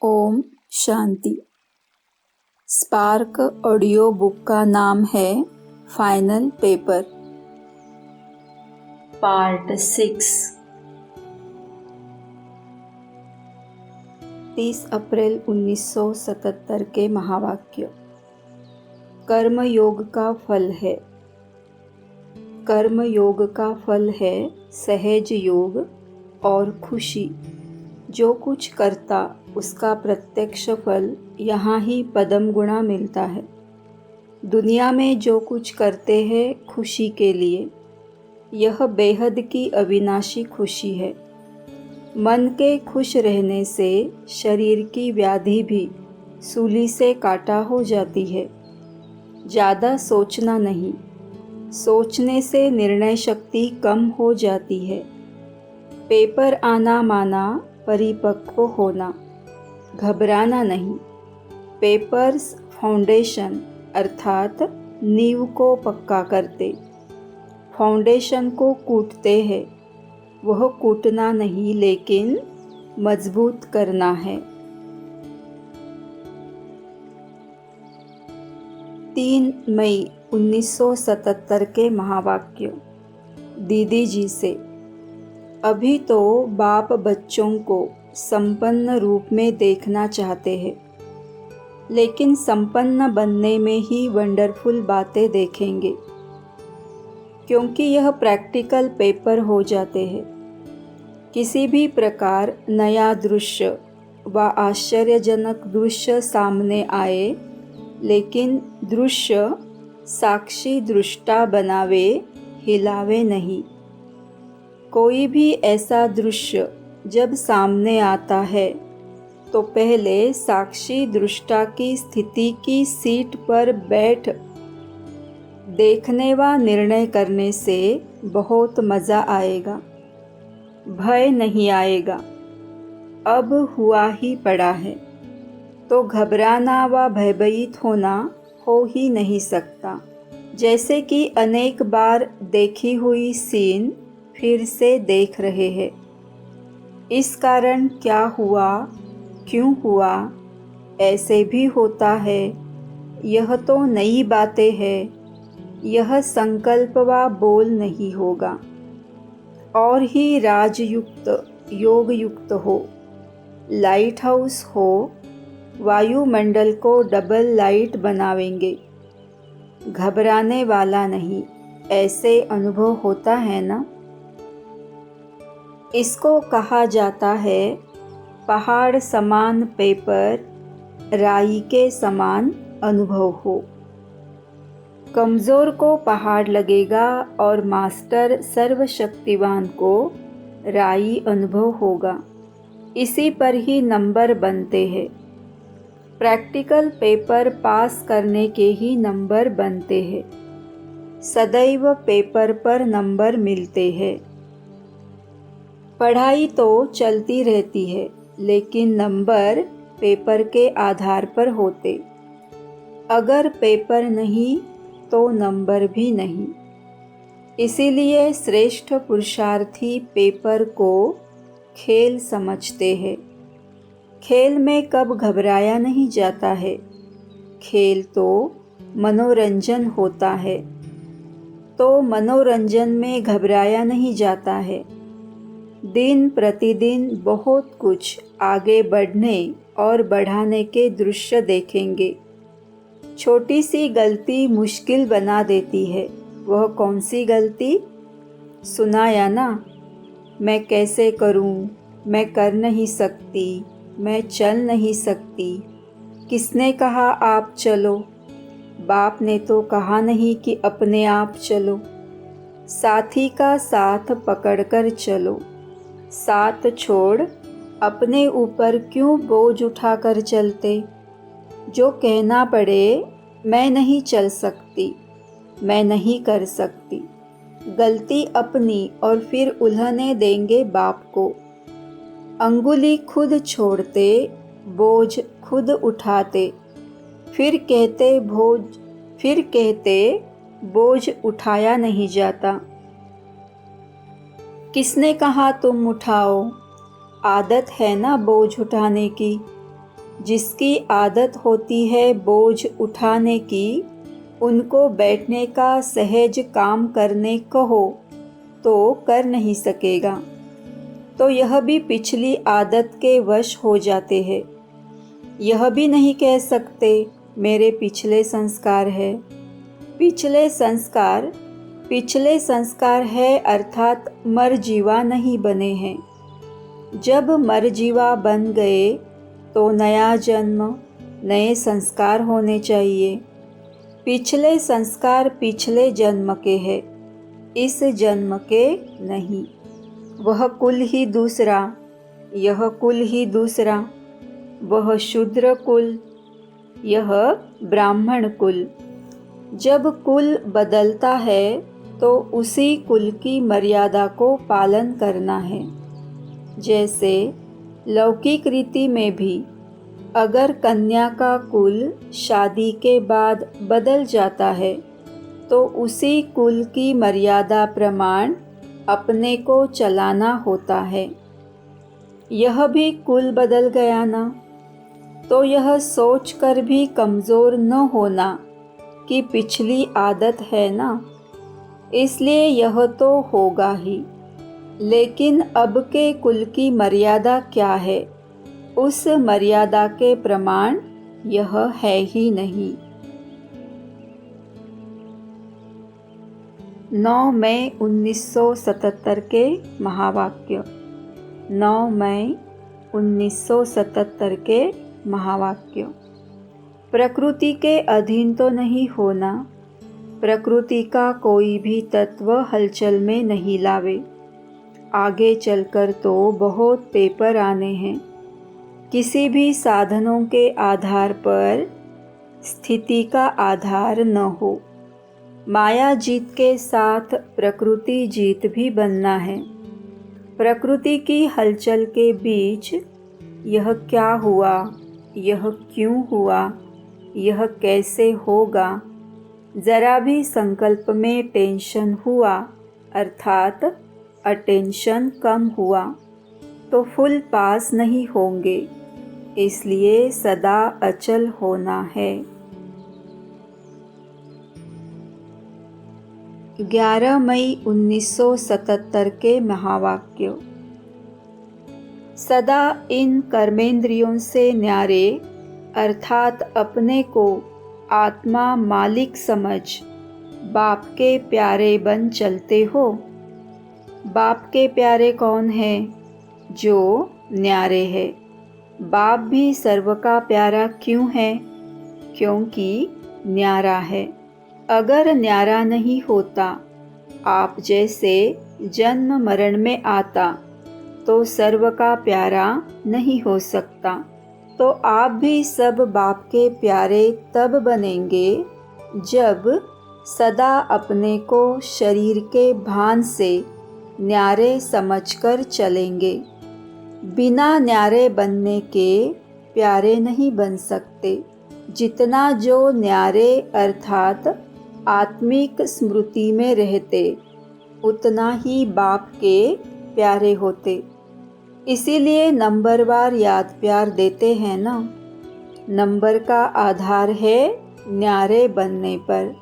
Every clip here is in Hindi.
Om Shanti. Spark audio book का नाम है फाइनल पेपर, पार्ट 6। 30 अप्रैल 1977 के महावाक्य। कर्म योग का फल है। कर्म योग का फल है सहज योग और खुशी। जो कुछ करता उसका प्रत्यक्ष फल यहाँ ही पदम गुणा मिलता है। दुनिया में जो कुछ करते हैं खुशी के लिए, यह बेहद की अविनाशी खुशी है। मन के खुश रहने से शरीर की व्याधि भी सूली से काटा हो जाती है। ज़्यादा सोचना नहीं, सोचने से निर्णय शक्ति कम हो जाती है। पेपर आना माना परिपक्व होना, घबराना नहीं। पेपर्स फाउंडेशन अर्थात नींव को पक्का करते, फाउंडेशन को कूटते हैं। वह कूटना नहीं लेकिन मजबूत करना है। 3 मई 1977 के महावाक्य। दीदी जी से। अभी तो बाप बच्चों को संपन्न रूप में देखना चाहते हैं, लेकिन संपन्न बनने में ही वंडरफुल बातें देखेंगे, क्योंकि यह प्रैक्टिकल पेपर हो जाते हैं। किसी भी प्रकार नया दृश्य व आश्चर्यजनक दृश्य सामने आए, लेकिन दृश्य साक्षी दृष्टा बनावे, हिलावे नहीं। कोई भी ऐसा दृश्य जब सामने आता है तो पहले साक्षी दृष्टा की स्थिति की सीट पर बैठ देखने व निर्णय करने से बहुत मज़ा आएगा, भय नहीं आएगा। अब हुआ ही पड़ा है तो घबराना व भयभीत होना हो ही नहीं सकता। जैसे कि अनेक बार देखी हुई सीन फिर से देख रहे हैं। इस कारण क्या हुआ, क्यों हुआ, ऐसे भी होता है, यह तो नई बातें हैं। यह संकल्प व बोल नहीं होगा और ही राजयुक्त योग युक्त हो, लाइट हाउस हो, वायुमंडल को डबल लाइट बनावेंगे। घबराने वाला नहीं, ऐसे अनुभव होता है ना। इसको कहा जाता है पहाड़ समान पेपर, राई के समान अनुभव हो। कमज़ोर को पहाड़ लगेगा और मास्टर सर्वशक्तिवान को राई अनुभव होगा। इसी पर ही नंबर बनते हैं। प्रैक्टिकल पेपर पास करने के ही नंबर बनते हैं। सदैव पेपर पर नंबर मिलते हैं। पढ़ाई तो चलती रहती है, लेकिन नंबर पेपर के आधार पर होते। अगर पेपर नहीं तो नंबर भी नहीं। इसीलिए श्रेष्ठ पुरुषार्थी पेपर को खेल समझते हैं। खेल में कब घबराया नहीं जाता है। खेल तो मनोरंजन होता है, तो मनोरंजन में घबराया नहीं जाता है। दिन प्रतिदिन बहुत कुछ आगे बढ़ने और बढ़ाने के दृश्य देखेंगे। छोटी सी गलती मुश्किल बना देती है। वह कौन सी गलती? सुनाया ना, मैं कैसे करूं, मैं कर नहीं सकती, मैं चल नहीं सकती। किसने कहा आप चलो? बाप ने तो कहा नहीं कि अपने आप चलो। साथी का साथ पकड़कर चलो। साथ छोड़ अपने ऊपर क्यों बोझ उठाकर चलते? जो कहना पड़े मैं नहीं चल सकती, मैं नहीं कर सकती, गलती अपनी और फिर उल्हने देंगे बाप को। अंगुली खुद छोड़ते, बोझ खुद उठाते, फिर कहते बोझ उठाया नहीं जाता। किसने कहा तुम उठाओ? आदत है ना बोझ उठाने की। जिसकी आदत होती है बोझ उठाने की, उनको बैठने का सहज काम करने कहो तो कर नहीं सकेगा, तो यह भी पिछली आदत के वश हो जाते हैं। यह भी नहीं कह सकते मेरे पिछले संस्कार है। पिछले संस्कार है अर्थात मरजीवा नहीं बने हैं। जब मरजीवा बन गए तो नया जन्म, नए संस्कार होने चाहिए। पिछले संस्कार पिछले जन्म के हैं, इस जन्म के नहीं। वह कुल ही दूसरा, यह कुल ही दूसरा। वह शूद्र कुल, यह ब्राह्मण कुल। जब कुल बदलता है तो उसी कुल की मर्यादा को पालन करना है। जैसे लौकिक रीति में भी अगर कन्या का कुल शादी के बाद बदल जाता है तो उसी कुल की मर्यादा प्रमाण अपने को चलाना होता है। यह भी कुल बदल गया ना, तो यह सोचकर भी कमज़ोर न होना कि पिछली आदत है ना, इसलिए यह तो होगा ही। लेकिन अब के कुल की मर्यादा क्या है, उस मर्यादा के प्रमाण यह है ही नहीं। 9 मई 1977 के महावाक्य। 9 मई 1977 के महावाक्य। प्रकृति के अधीन तो नहीं होना। प्रकृति का कोई भी तत्व हलचल में नहीं लावे। आगे चलकर तो बहुत पेपर आने हैं। किसी भी साधनों के आधार पर स्थिति का आधार न हो। माया जीत के साथ प्रकृति जीत भी बनना है। प्रकृति की हलचल के बीच यह क्या हुआ, यह क्यों हुआ, यह कैसे होगा, ज़रा भी संकल्प में टेंशन हुआ अर्थात अटेंशन कम हुआ तो फुल पास नहीं होंगे। इसलिए सदा अचल होना है। 11 मई 1977 के महावाक्य। सदा इन कर्मेंद्रियों से न्यारे अर्थात अपने को आत्मा मालिक समझ बाप के प्यारे बन चलते हो। बाप के प्यारे कौन है? जो न्यारे है। बाप भी सर्व का प्यारा क्यों है? क्योंकि न्यारा है। अगर न्यारा नहीं होता, आप जैसे जन्म मरण में आता, तो सर्व का प्यारा नहीं हो सकता। तो आप भी सब बाप के प्यारे तब बनेंगे जब सदा अपने को शरीर के भान से न्यारे समझकर चलेंगे। बिना न्यारे बनने के प्यारे नहीं बन सकते। जितना जो न्यारे अर्थात आत्मिक स्मृति में रहते, उतना ही बाप के प्यारे होते। इसीलिए नंबरवार याद प्यार देते हैं ना। नंबर का आधार है न्यारे बनने पर।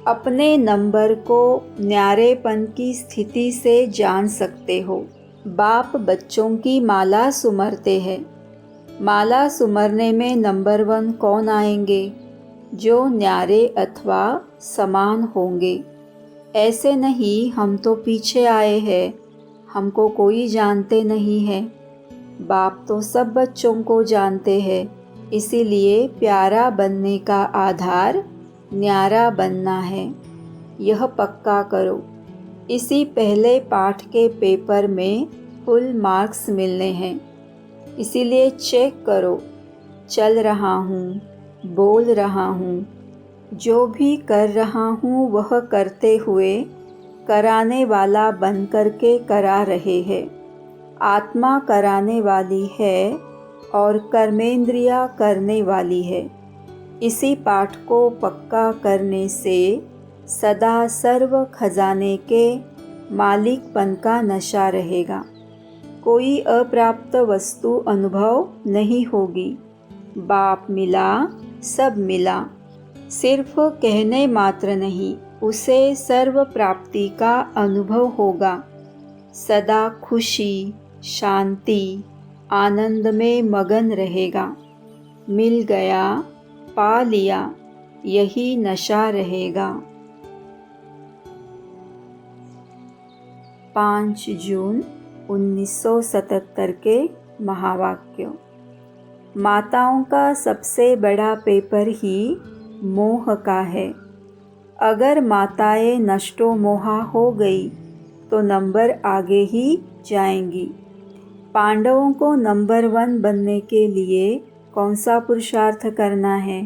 अपने नंबर को न्यारेपन की स्थिति से जान सकते हो। बाप बच्चों की माला सुमरते हैं। माला सुमरने में नंबर 1 कौन आएंगे? जो न्यारे अथवा समान होंगे। ऐसे नहीं हम तो पीछे आए हैं, हमको कोई जानते नहीं है। बाप तो सब बच्चों को जानते हैं। इसीलिए प्यारा बनने का आधार न्यारा बनना है। यह पक्का करो। इसी पहले पाठ के पेपर में फुल मार्क्स मिलने हैं। इसीलिए चेक करो। चल रहा हूँ, बोल रहा हूँ, जो भी कर रहा हूँ वह करते हुए कराने वाला बन करके करा रहे हैं। आत्मा कराने वाली है और कर्मेंद्रिया करने वाली है। इसी पाठ को पक्का करने से सदा सर्व खजाने के मालिकपन का नशा रहेगा। कोई अप्राप्त वस्तु अनुभव नहीं होगी। बाप मिला, सब मिला। सिर्फ कहने मात्र नहीं, उसे सर्व प्राप्ति का अनुभव होगा। सदा खुशी, शांति, आनंद में मगन रहेगा। मिल गया, पा लिया, यही नशा रहेगा। 5 जून 1977 के महावाक्य। माताओं का सबसे बड़ा पेपर ही मोह का है। अगर माताएं नष्टो मोहा हो गई तो नंबर आगे ही जाएंगी। पांडवों को नंबर 1 बनने के लिए कौन सा पुरुषार्थ करना है?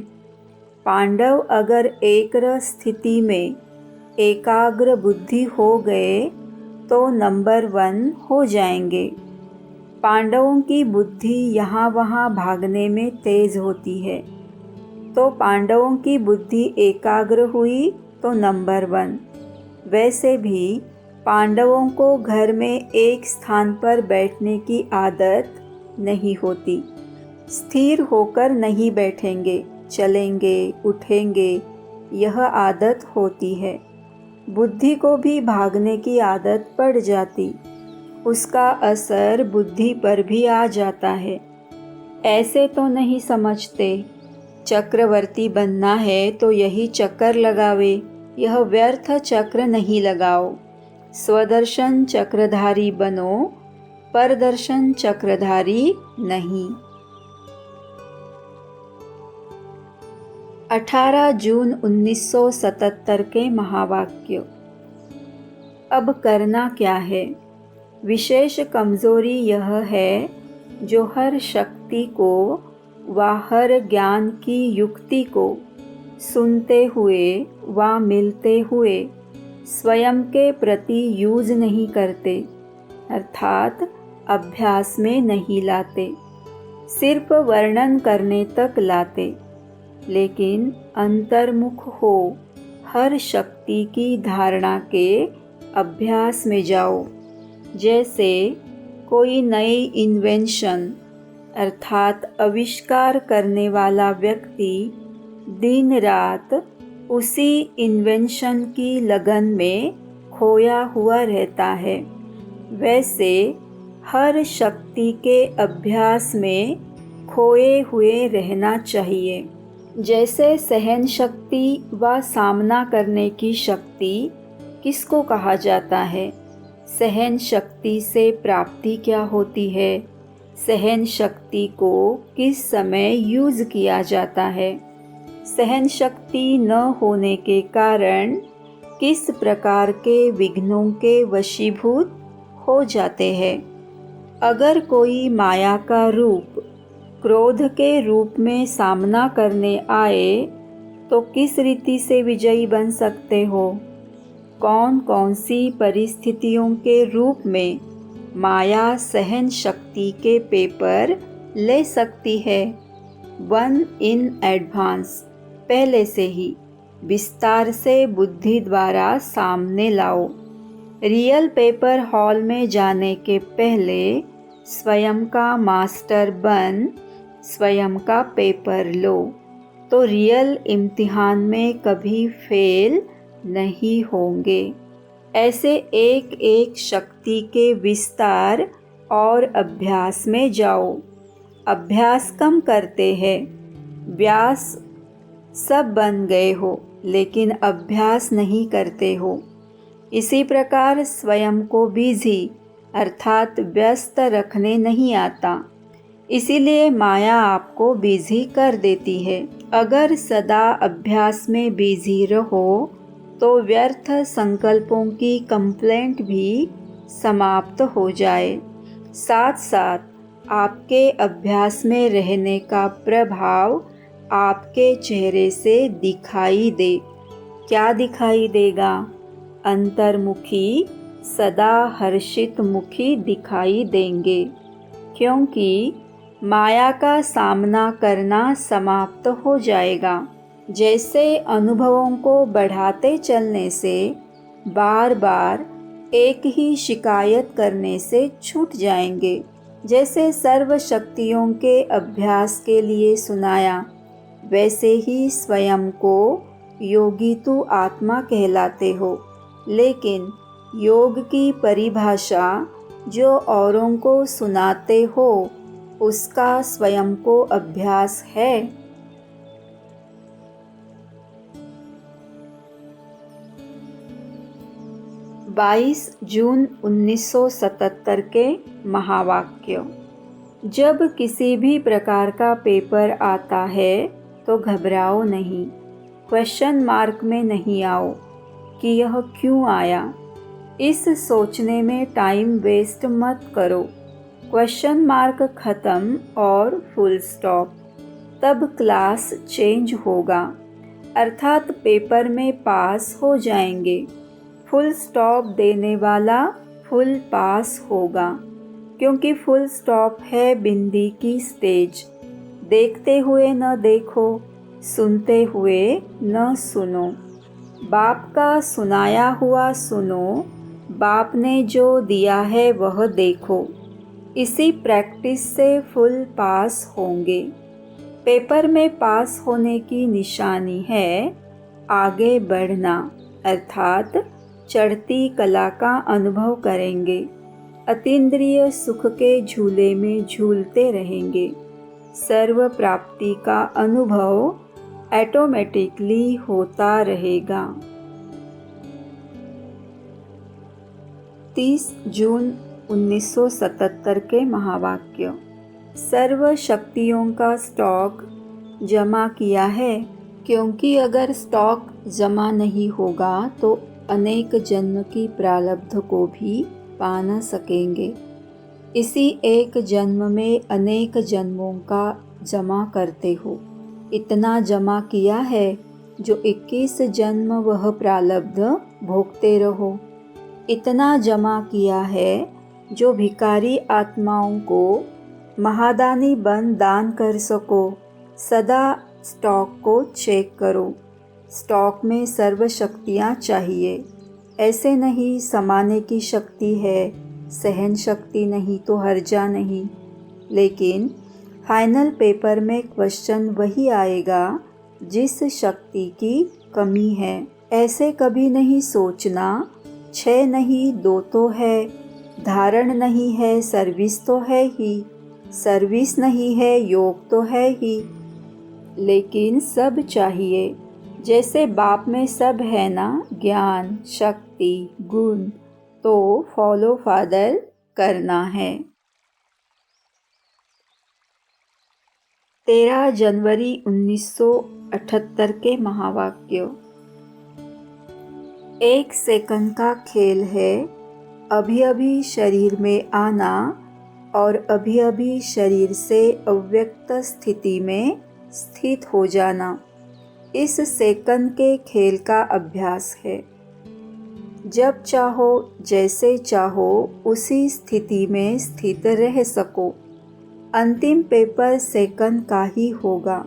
पांडव अगर एकरस स्थिति में एकाग्र बुद्धि हो गए तो नंबर 1 हो जाएंगे। पांडवों की बुद्धि यहाँ वहाँ भागने में तेज होती है, तो पांडवों की बुद्धि एकाग्र हुई तो नंबर 1। वैसे भी पांडवों को घर में एक स्थान पर बैठने की आदत नहीं होती। स्थिर होकर नहीं बैठेंगे, चलेंगे, उठेंगे, यह आदत होती है। बुद्धि को भी भागने की आदत पड़ जाती, उसका असर बुद्धि पर भी आ जाता है। ऐसे तो नहीं समझते, चक्रवर्ती बनना है तो यही चक्कर लगावे, यह व्यर्थ चक्र नहीं लगाओ। स्वदर्शन चक्रधारी बनो, परदर्शन चक्रधारी नहीं। 18 जून 1977 के महावाक्य। अब करना क्या है? विशेष कमजोरी यह है जो हर शक्ति को व हर ज्ञान की युक्ति को सुनते हुए व मिलते हुए स्वयं के प्रति यूज नहीं करते, अर्थात अभ्यास में नहीं लाते, सिर्फ वर्णन करने तक लाते। लेकिन अंतर्मुख हो, हर शक्ति की धारणा के अभ्यास में जाओ। जैसे कोई नई इन्वेंशन अर्थात आविष्कार करने वाला व्यक्ति दिन रात उसी इन्वेंशन की लगन में खोया हुआ रहता है, वैसे हर शक्ति के अभ्यास में खोए हुए रहना चाहिए। जैसे सहन शक्ति व सामना करने की शक्ति किसको कहा जाता है? सहन शक्ति से प्राप्ति क्या होती है? सहन शक्ति को किस समय यूज किया जाता है? सहन शक्ति न होने के कारण किस प्रकार के विघ्नों के वशीभूत हो जाते हैं? अगर कोई माया का रूप क्रोध के रूप में सामना करने आए तो किस रीति से विजयी बन सकते हो? कौन कौन सी परिस्थितियों के रूप में माया सहन शक्ति के पेपर ले सकती है? 1 in advance, पहले से ही विस्तार से बुद्धि द्वारा सामने लाओ। रियल पेपर हॉल में जाने के पहले स्वयं का मास्टर बन स्वयं का पेपर लो, तो रियल इम्तिहान में कभी फेल नहीं होंगे। ऐसे एक एक शक्ति के विस्तार और अभ्यास में जाओ। अभ्यास कम करते हैं, व्यास सब बन गए हो लेकिन अभ्यास नहीं करते हो। इसी प्रकार स्वयं को बिजी अर्थात व्यस्त रखने नहीं आता, इसीलिए माया आपको बिजी कर देती है। अगर सदा अभ्यास में बिजी रहो तो व्यर्थ संकल्पों की कंप्लेंट भी समाप्त हो जाए। साथ साथ आपके अभ्यास में रहने का प्रभाव आपके चेहरे से दिखाई दे। क्या दिखाई देगा? अंतर्मुखी, सदा हर्षित मुखी दिखाई देंगे, क्योंकि माया का सामना करना समाप्त हो जाएगा। जैसे अनुभवों को बढ़ाते चलने से बार बार एक ही शिकायत करने से छूट जाएंगे। जैसे सर्व शक्तियों के अभ्यास के लिए सुनाया, वैसे ही स्वयं को योगी तू आत्मा कहलाते हो। लेकिन योग की परिभाषा जो औरों को सुनाते हो, उसका स्वयं को अभ्यास है। 22 जून 1977 के महावाक्य। जब किसी भी प्रकार का पेपर आता है तो घबराओ नहीं, क्वेश्चन मार्क में नहीं आओ कि यह क्यों आया। इस सोचने में टाइम वेस्ट मत करो। क्वेश्चन मार्क खत्म और फुल स्टॉप, तब क्लास चेंज होगा, अर्थात पेपर में पास हो जाएंगे। फुल स्टॉप देने वाला फुल पास होगा, क्योंकि फुल स्टॉप है बिंदी की स्टेज। देखते हुए न देखो, सुनते हुए न सुनो। बाप का सुनाया हुआ सुनो, बाप ने जो दिया है वह देखो। इसी प्रैक्टिस से फुल पास होंगे। पेपर में पास होने की निशानी है आगे बढ़ना, अर्थात चढ़ती कला का अनुभव करेंगे। अतीन्द्रिय सुख के झूले में झूलते रहेंगे। सर्व प्राप्ति का अनुभव ऑटोमेटिकली होता रहेगा। 30 जून 1977 के महावाक्य। सर्व शक्तियों का स्टॉक जमा किया है, क्योंकि अगर स्टॉक जमा नहीं होगा तो अनेक जन्म की प्रारब्ध को भी पा न सकेंगे। इसी एक जन्म में अनेक जन्मों का जमा करते हो। इतना जमा किया है जो 21 जन्म वह प्रारब्ध भोगते रहो। इतना जमा किया है जो भिखारी आत्माओं को महादानी बन दान कर सको। सदा स्टॉक को चेक करो। स्टॉक में सर्व शक्तियाँ चाहिए। ऐसे नहीं समाने की शक्ति है, सहन शक्ति नहीं तो हर्जा नहीं। लेकिन फाइनल पेपर में क्वेश्चन वही आएगा जिस शक्ति की कमी है। ऐसे कभी नहीं सोचना 6 नहीं 2 तो है, धारण नहीं है सर्विस तो है ही, सर्विस नहीं है योग तो है ही। लेकिन सब चाहिए। जैसे बाप में सब है ना, ज्ञान शक्ति गुण, तो फॉलो फादर करना है। 13 जनवरी 1978 के महावाक्य। 1 सेकंड का खेल है। अभी अभी शरीर में आना और अभी अभी शरीर से अव्यक्त स्थिति में स्थित हो जाना, इस सेकंड के खेल का अभ्यास है। जब चाहो जैसे चाहो उसी स्थिति में स्थित रह सको। अंतिम पेपर सेकंड का ही होगा।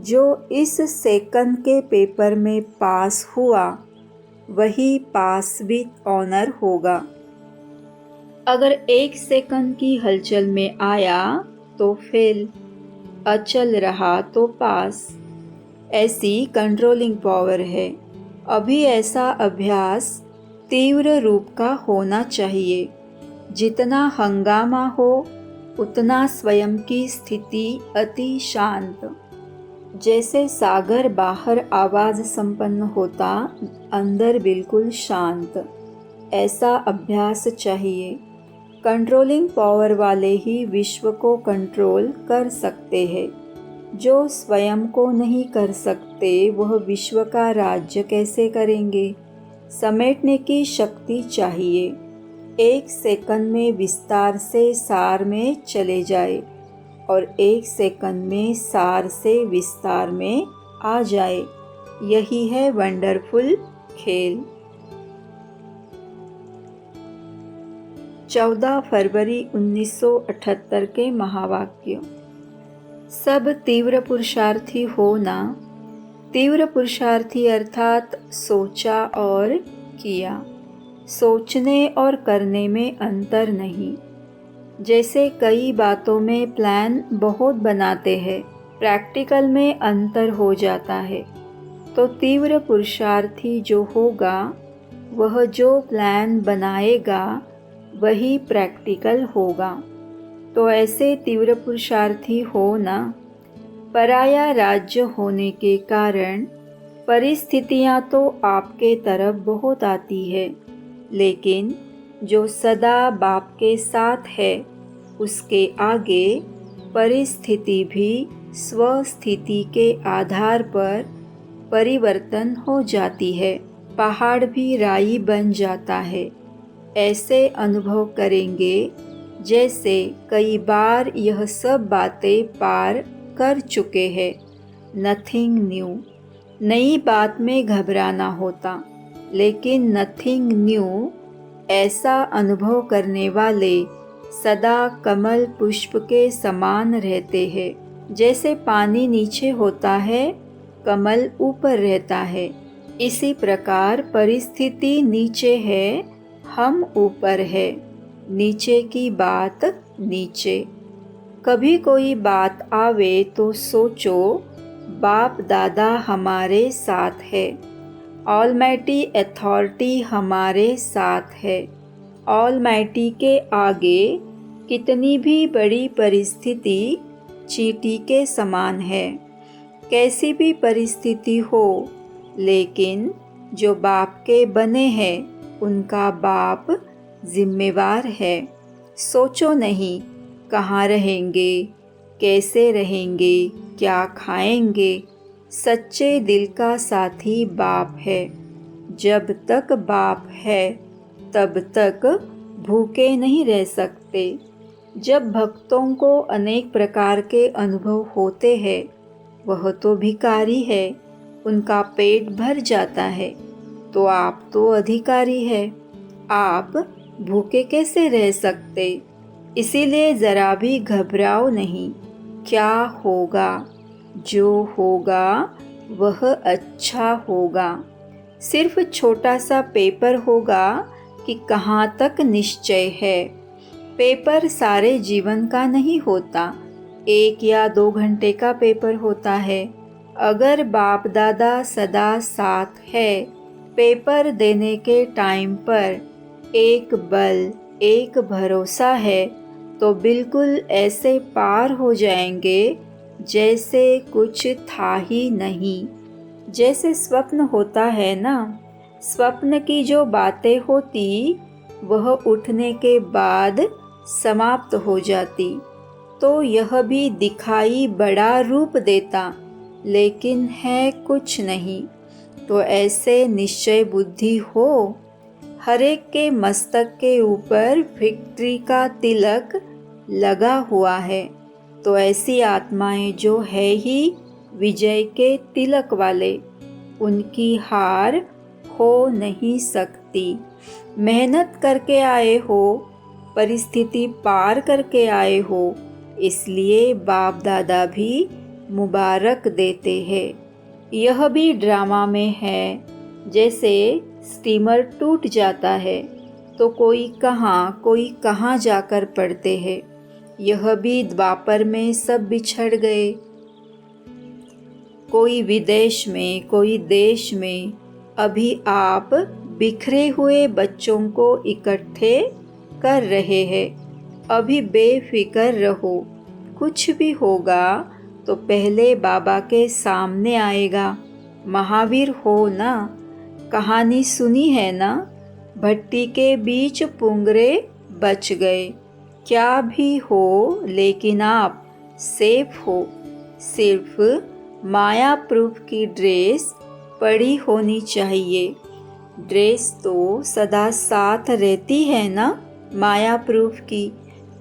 जो इस सेकंड के पेपर में पास हुआ वही पास विद ऑनर होगा। अगर 1 सेकंड की हलचल में आया तो फेल, अचल रहा तो पास। ऐसी कंट्रोलिंग पावर है। अभी ऐसा अभ्यास तीव्र रूप का होना चाहिए। जितना हंगामा हो उतना स्वयं की स्थिति अति शांत। जैसे सागर बाहर आवाज संपन्न होता, अंदर बिल्कुल शांत। ऐसा अभ्यास चाहिए। कंट्रोलिंग पावर वाले ही विश्व को कंट्रोल कर सकते हैं। जो स्वयं को नहीं कर सकते वह विश्व का राज्य कैसे करेंगे। समेटने की शक्ति चाहिए। 1 सेकंड में विस्तार से सार में चले जाए और 1 सेकंड में सार से विस्तार में आ जाए। यही है वंडरफुल खेल। 14 फरवरी 1978 के महावाक्य। सब तीव्र पुरुषार्थी हो ना। तीव्र पुरुषार्थी अर्थात सोचा और किया। सोचने और करने में अंतर नहीं। जैसे कई बातों में प्लान बहुत बनाते हैं, प्रैक्टिकल में अंतर हो जाता है। तो तीव्र पुरुषार्थी जो होगा, वह जो प्लान बनाएगा वही प्रैक्टिकल होगा। तो ऐसे तीव्र पुरुषार्थी हो ना। पराया राज्य होने के कारण परिस्थितियाँ तो आपके तरफ बहुत आती है, लेकिन जो सदा बाप के साथ है उसके आगे परिस्थिति भी स्वस्थिति के आधार पर परिवर्तन हो जाती है। पहाड़ भी राई बन जाता है। ऐसे अनुभव करेंगे जैसे कई बार यह सब बातें पार कर चुके हैं। Nothing new. नई बात में घबराना होता, लेकिन नथिंग न्यू। ऐसा अनुभव करने वाले सदा कमल पुष्प के समान रहते हैं। जैसे पानी नीचे होता है, कमल ऊपर रहता है। इसी प्रकार परिस्थिति नीचे है, हम ऊपर है। नीचे की बात नीचे। कभी कोई बात आवे तो सोचो, बाप दादा हमारे साथ है। ऑलमाइटी अथॉरिटी हमारे साथ है। ऑलमाइटी के आगे कितनी भी बड़ी परिस्थिति चींटी के समान है। कैसी भी परिस्थिति हो, लेकिन जो बाप के बने हैं उनका बाप जिम्मेवार है। सोचो नहीं कहाँ रहेंगे, कैसे रहेंगे, क्या खाएंगे। सच्चे दिल का साथी बाप है। जब तक बाप है तब तक भूखे नहीं रह सकते। जब भक्तों को अनेक प्रकार के अनुभव होते हैं, वह तो भिखारी है, उनका पेट भर जाता है। तो आप तो अधिकारी है, आप भूखे कैसे रह सकते। इसीलिए ज़रा भी घबराओ नहीं। क्या होगा, जो होगा वह अच्छा होगा। सिर्फ छोटा सा पेपर होगा कि कहाँ तक निश्चय है। पेपर सारे जीवन का नहीं होता, 1 या 2 घंटे का पेपर होता है। अगर बाप दादा सदा साथ है, पेपर देने के टाइम पर एक बल, एक भरोसा है, तो बिल्कुल ऐसे पार हो जाएंगे जैसे कुछ था ही नहीं। जैसे स्वप्न होता है ना, स्वप्न की जो बातें होती वह उठने के बाद समाप्त हो जाती। तो यह भी दिखाई बड़ा रूप देता, लेकिन है कुछ नहीं। तो ऐसे निश्चय बुद्धि हो। हर एक के मस्तक के ऊपर विक्ट्री का तिलक लगा हुआ है। तो ऐसी आत्माएं जो है ही विजय के तिलक वाले, उनकी हार हो नहीं सकती। मेहनत करके आए हो, परिस्थिति पार करके आए हो, इसलिए बाप दादा भी मुबारक देते हैं। यह भी ड्रामा में है। जैसे स्टीमर टूट जाता है तो कोई कहाँ जाकर पड़ते हैं। यह भी द्वापर में सब बिछड़ गए, कोई विदेश में, कोई देश में। अभी आप बिखरे हुए बच्चों को इकट्ठे कर रहे हैं। अभी बेफिक्र रहो, कुछ भी होगा तो पहले बाबा के सामने आएगा। महावीर हो ना, कहानी सुनी है ना, भट्टी के बीच पुंगरे बच गए। क्या भी हो, लेकिन आप सेफ हो। सिर्फ माया प्रूफ की ड्रेस पड़ी होनी चाहिए। ड्रेस तो सदा साथ रहती है ना, माया प्रूफ की।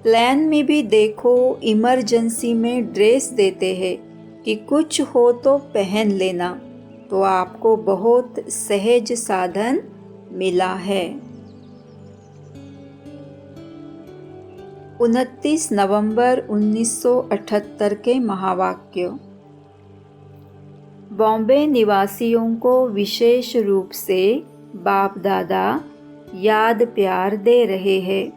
प्लान में भी देखो, इमरजेंसी में ड्रेस देते हैं कि कुछ हो तो पहन लेना। तो आपको बहुत सहज साधन मिला है। 29 नवंबर 1978 के महावाक्य। बॉम्बे निवासियों को विशेष रूप से बाप दादा याद प्यार दे रहे हैं।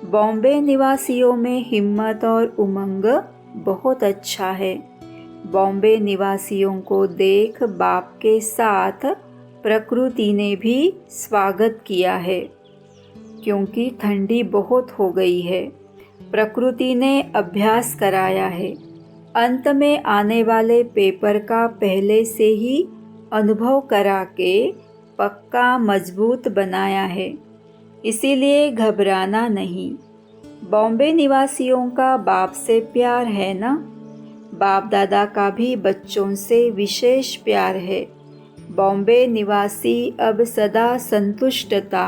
बॉम्बे निवासियों में हिम्मत और उमंग बहुत अच्छा है। बॉम्बे निवासियों को देख बाप के साथ प्रकृति ने भी स्वागत किया है, क्योंकि ठंडी बहुत हो गई है। प्रकृति ने अभ्यास कराया है। अंत में आने वाले पेपर का पहले से ही अनुभव करा के पक्का मजबूत बनाया है, इसीलिए घबराना नहीं। बॉम्बे निवासियों का बाप से प्यार है ना? बाप दादा का भी बच्चों से विशेष प्यार है। बॉम्बे निवासी अब सदा संतुष्टता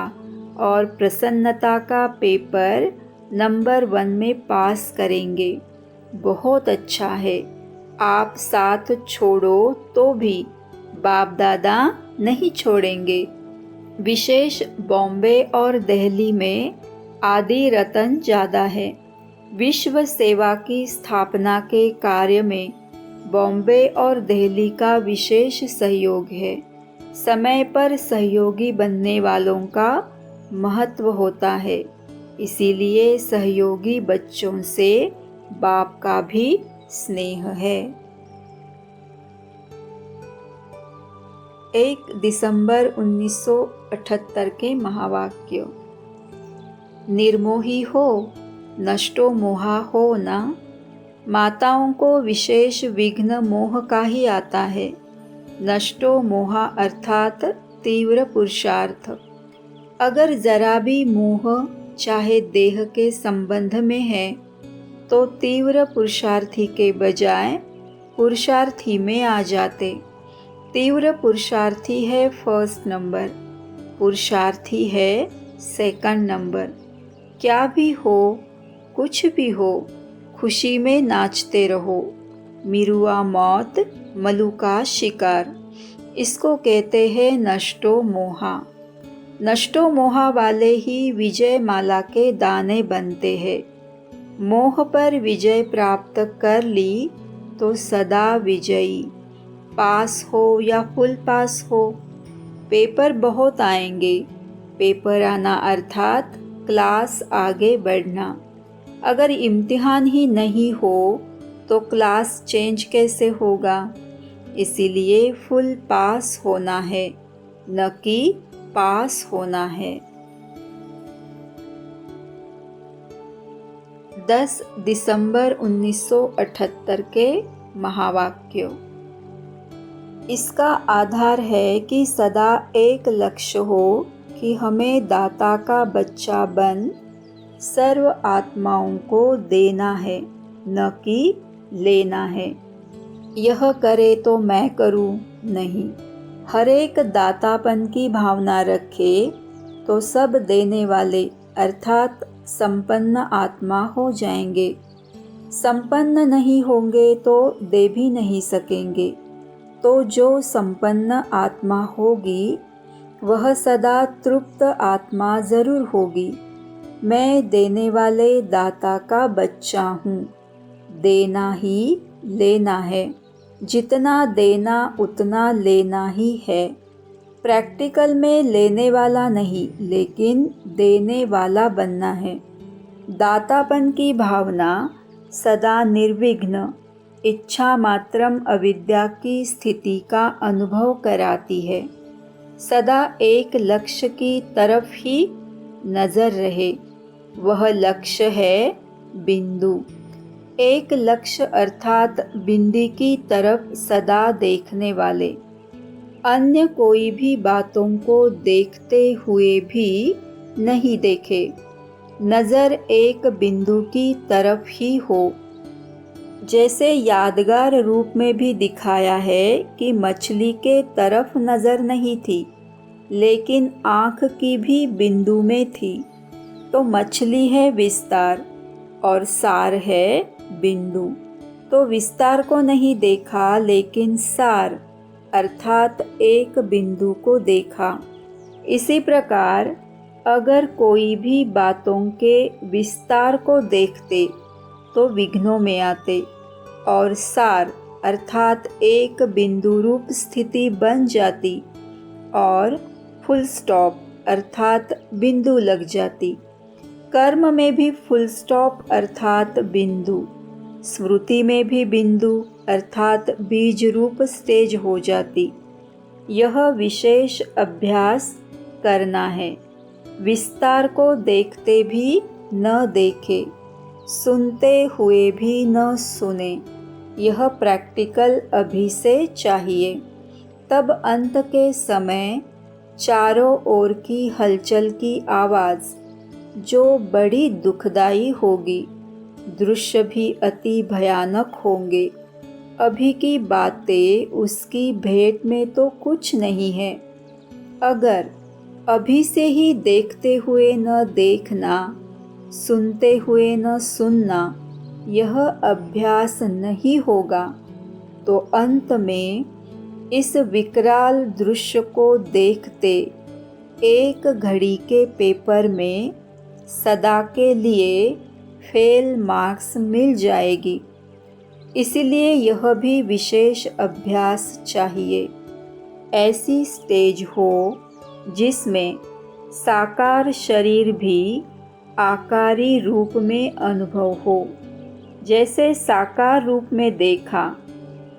और प्रसन्नता का पेपर नंबर 1 में पास करेंगे। बहुत अच्छा है। आप साथ छोड़ो तो भी बाप दादा नहीं छोड़ेंगे। विशेष बॉम्बे और दिल्ली में आदि रतन ज़्यादा है। विश्व सेवा की स्थापना के कार्य में बॉम्बे और दिल्ली का विशेष सहयोग है। समय पर सहयोगी बनने वालों का महत्व होता है, इसीलिए सहयोगी बच्चों से बाप का भी स्नेह है। 1 दिसंबर 1978 के महावाक्य। निर्मोही हो, नष्टो मोहा हो ना। माताओं को विशेष विघ्न मोह का ही आता है। नष्टो मोहा अर्थात तीव्र पुरुषार्थ। अगर जरा भी मोह चाहे देह के संबंध में है तो तीव्र पुरुषार्थी के बजाय पुरुषार्थी में आ जाते। तीव्र पुरुषार्थी है फर्स्ट नंबर, पुरुषार्थी है सेकंड नंबर। क्या भी हो, कुछ भी हो, खुशी में नाचते रहो। मिरुआ मौत, मलुका शिकार, इसको कहते हैं नष्टो मोहा। नष्टो मोहा वाले ही विजय माला के दाने बनते हैं। मोह पर विजय प्राप्त कर ली तो सदा विजयी। पास हो या फुल पास हो, पेपर बहुत आएंगे। पेपर आना अर्थात क्लास आगे बढ़ना। अगर इम्तिहान ही नहीं हो तो क्लास चेंज कैसे होगा? इसीलिए फुल पास होना है, न कि पास होना है। 10 दिसंबर 1978 के महावाक्य। इसका आधार है कि सदा एक लक्ष्य हो कि हमें दाता का बच्चा बन सर्व आत्माओं को देना है, न कि लेना है। यह करे तो मैं करूं, नहीं। हर एक दातापन की भावना रखे तो सब देने वाले अर्थात संपन्न आत्मा हो जाएंगे। संपन्न नहीं होंगे तो दे भी नहीं सकेंगे। तो जो संपन्न आत्मा होगी वह सदा तृप्त आत्मा जरूर होगी। मैं देने वाले दाता का बच्चा हूँ। देना ही लेना है। जितना देना उतना लेना ही है। प्रैक्टिकल में लेने वाला नहीं, लेकिन देने वाला बनना है। दातापन की भावना सदा निर्विघ्न इच्छा मात्रम अविद्या की स्थिति का अनुभव कराती है। सदा एक लक्ष्य की तरफ ही नजर रहे। वह लक्ष्य है बिंदु। एक लक्ष्य अर्थात बिंदी की तरफ सदा देखने वाले। अन्य कोई भी बातों को देखते हुए भी नहीं देखे। नज़र एक बिंदु की तरफ ही हो। जैसे यादगार रूप में भी दिखाया है कि मछली के तरफ नज़र नहीं थी, लेकिन आँख की भी बिंदु में थी। तो मछली है विस्तार और सार है बिंदु। तो विस्तार को नहीं देखा, लेकिन सार अर्थात एक बिंदु को देखा। इसी प्रकार अगर कोई भी बातों के विस्तार को देखते तो विघ्नों में आते और सार अर्थात एक बिंदु रूप स्थिति बन जाती और फुल स्टॉप अर्थात बिंदु लग जाती। कर्म में भी फुल स्टॉप अर्थात बिंदु, स्मृति में भी बिंदु अर्थात बीज रूप स्टेज हो जाती। यह विशेष अभ्यास करना है। विस्तार को देखते भी न देखे, सुनते हुए भी न सुने। यह प्रैक्टिकल अभी से चाहिए। तब अंत के समय चारों ओर की हलचल की आवाज़ जो बड़ी दुखदाई होगी, दृश्य भी अति भयानक होंगे। अभी की बातें उसकी भेंट में तो कुछ नहीं है। अगर अभी से ही देखते हुए न देखना, सुनते हुए न सुनना यह अभ्यास नहीं होगा तो अंत में इस विकराल दृश्य को देखते एक घड़ी के पेपर में सदा के लिए फेल मार्क्स मिल जाएगी। इसलिए यह भी विशेष अभ्यास चाहिए। ऐसी स्टेज हो जिसमें साकार शरीर भी आकारी रूप में अनुभव हो। जैसे साकार रूप में देखा,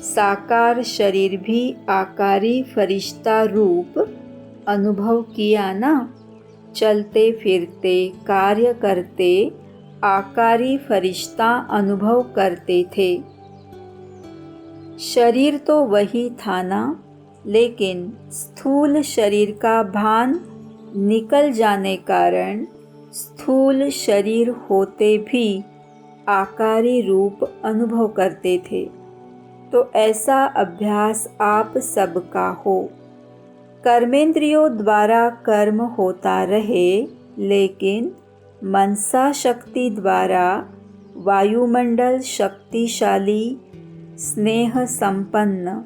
साकार शरीर भी आकारी फरिश्ता रूप अनुभव किया ना। चलते फिरते कार्य करते आकारी फरिश्ता अनुभव करते थे। शरीर तो वही था ना, लेकिन स्थूल शरीर का भान निकल जाने कारण स्थूल शरीर होते भी आकारी रूप अनुभव करते थे। तो ऐसा अभ्यास आप सबका हो। कर्मेंद्रियों द्वारा कर्म होता रहे, लेकिन मनसा शक्ति द्वारा वायुमंडल शक्तिशाली, स्नेह संपन्न,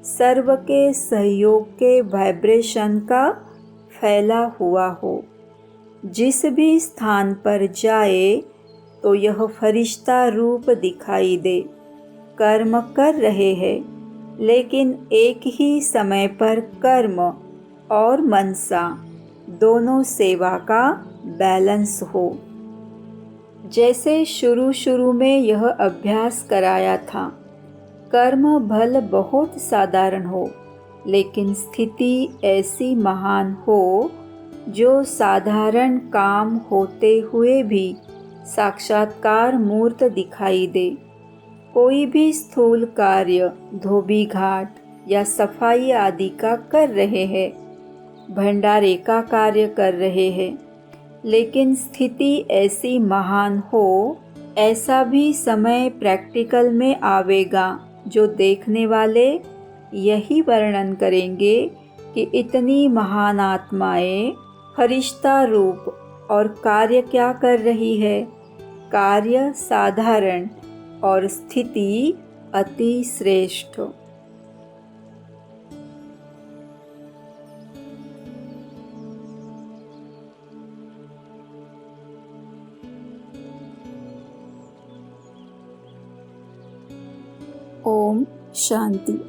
सर्व के सहयोग के वाइब्रेशन का फैला हुआ हो। जिस भी स्थान पर जाए तो यह फरिश्ता रूप दिखाई दे। कर्म कर रहे हैं, लेकिन एक ही समय पर कर्म और मनसा दोनों सेवा का बैलेंस हो। जैसे शुरू शुरू में यह अभ्यास कराया था, कर्म भल बहुत साधारण हो, लेकिन स्थिति ऐसी महान हो जो साधारण काम होते हुए भी साक्षात्कार मूर्त दिखाई दे। कोई भी स्थूल कार्य धोबी घाट या सफाई आदि का कर रहे हैं, भंडारे का कार्य कर रहे हैं, लेकिन स्थिति ऐसी महान हो, ऐसा भी समय प्रैक्टिकल में आवेगा जो देखने वाले यही वर्णन करेंगे कि इतनी महान आत्माएं फरिश्ता रूप और कार्य क्या कर रही है। कार्य साधारण और स्थिति अति श्रेष्ठ। ओम शांति।